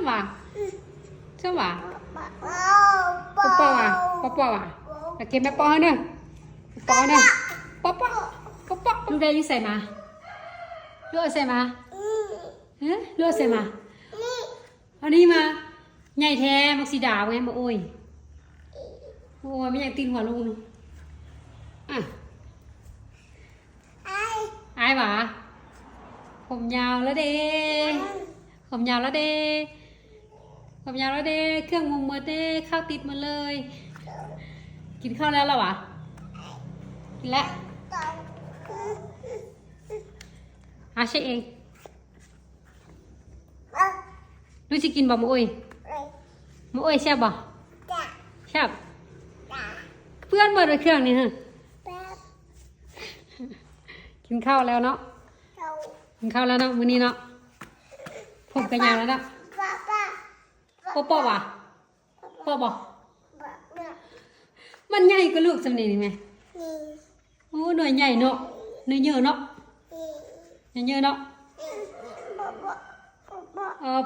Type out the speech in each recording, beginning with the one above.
ว่ะชอบว่ะปอปอว่ะปอปอว่ะแต่เก็บแม่ปอเนอะปอเนอะปอปอปอปอลูกได้ยิ่งใส่มาลูกใส่มาเฮ้ยลูกใส่มาเอานี้มาใหญ่แท้มักสีดาวไงมาโอ้ยโอ้ยไม่อยากตีนหัวลุงอ่ะอายหวะผมยาวแล้วเด้ผมยาวแล้วเด้ผมยาวแล้วเด้เครื่องมุมมืดเด้ข้าวติดมาเลยกินข้าวแล้วหรอวะกินแล้วใช่เองรู้จะกินบ่มาโอ้ยมาโอ้ยแซ่บบ่แซ่บเพื่อนเมื่อไรเครื่องนี่ฮะกินข้าวแล้วเนาะกินข้าวแล้วเนาะมื้อนี้เนาะผมกันยาวแล้วเนาะปอปอว่ะปอบ่มันใหญ่กว่าลูกสำเนียงนี่ไหมโอ้หน่วยใหญ่เนาะหน่วยเยอะเนาะเยอะเนาะ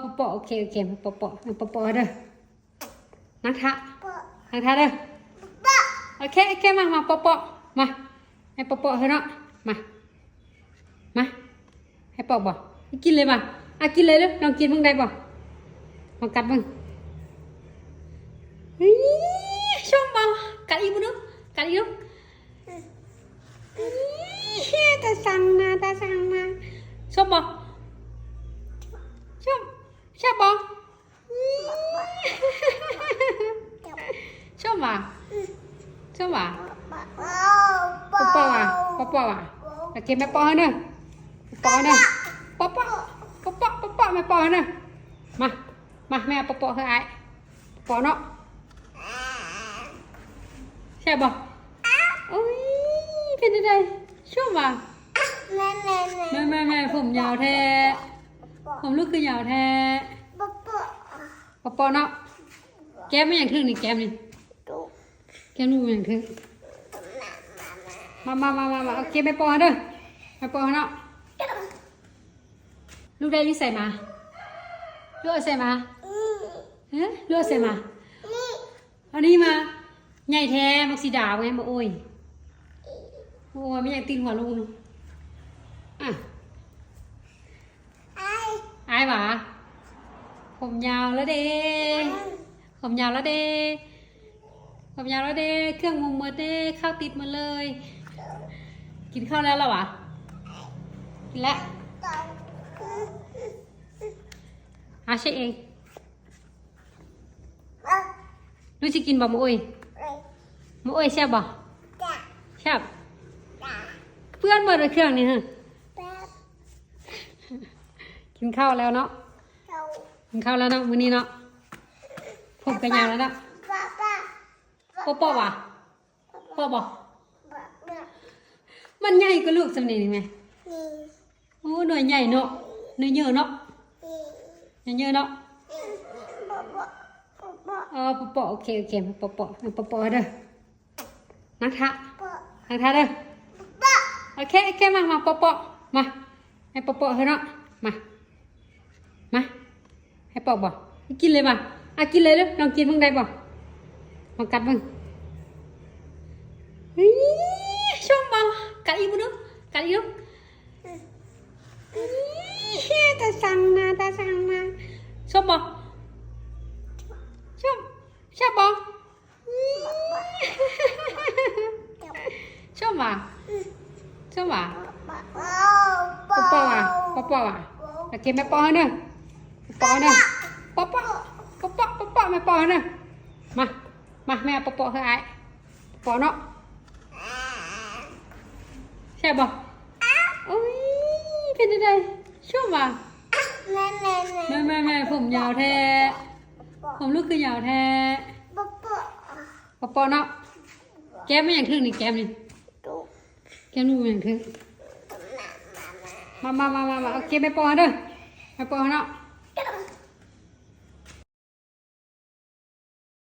ปอปอโอเคปอปอปอปอเด้อนักทะเด้อโอเคมาปอปอมาให้ปอปอเถอะเนาะมาให้ปอบ่กินเลยบ่กินเลยเด้อลองกินมึงได้บ่ลองกัดมึงชอบบ่กัดอีกบ่เนาะกัดอีกเนาะตาสั่งนะชอบบ่ชอบบ่ชอบบ่ปอปอว่ะแต่เก็บแม่ปอเนอะปอเนอะปอแม่ปอเนอะมาแม่ปอให้ไอ้ปอเนาะใช่บ่โอ้ยเป็นยังไงชอบบ่แม่ผมยาวแท้ผมลูกคือยาวแท้ปอเนาะแก้มไม่อย่างทึ่งนี่แก้มนี่แก้มนู่นอย่างทึ่งมาโอเคไปปอเด้อไปปอเนาะลูกได้ยิ่งใส่มาลูกใส่มาเฮ้ยลูกใส่มาเอานี้มาใหญ่แท้มักสีดาวไงมาโอ้ยไม่อยากตีนหัวลุงอ่ะอายหวะผมยาวแล้วเด้เครื่องมุมมืดเด้ข้าวติดมาเลยกินข้าวแล้วหรอวะกินแล้วใช่เองรู้จะกินบ่มาโอ้ยแซ่บบ่แซ่บเพื่อนเมื่อไรเครื่องนี่ฮะกินข้าวแล้วเนาะมื้อนี้เนาะผมกันยาวแล้วเนาะปอว่ะปอบ่มันใหญ่กว่าลูกสำเนียงนี่ไหมโอ้หน่วยใหญ่เนาะหน่วยเยอะเนาะเยอะเนาะปอโอเคปอเด้อนักทะเด้อโอเคมาปอมาให้ปอเถอะเนาะมาให้ปอบ่กินเลยบ่กินเลยเด้อลองกินมึงได้บ่ลองกัดมึงชอบบ่กัดอีกบ่เนาะตาสั่งนะชอบบ่ชอบบ่ชอบบ่ปอปอว่ะแต่เก็บแม่ปอเนอะปอเนอะปอแม่ปอเนอะมาแม่ปอให้ไอ้ปอเนาะใช่บ่โอ้ยเป็นยังไงชอบบ่แม่ผมยาวแท้ผมลูกคือยาวแท้ปอเนาะแก้มไม่อย่างทึ่งนี่แก้มนี่แก้มนู่นอย่างทึ่งมาโอเคไปปอเด้อไปปอเนาะ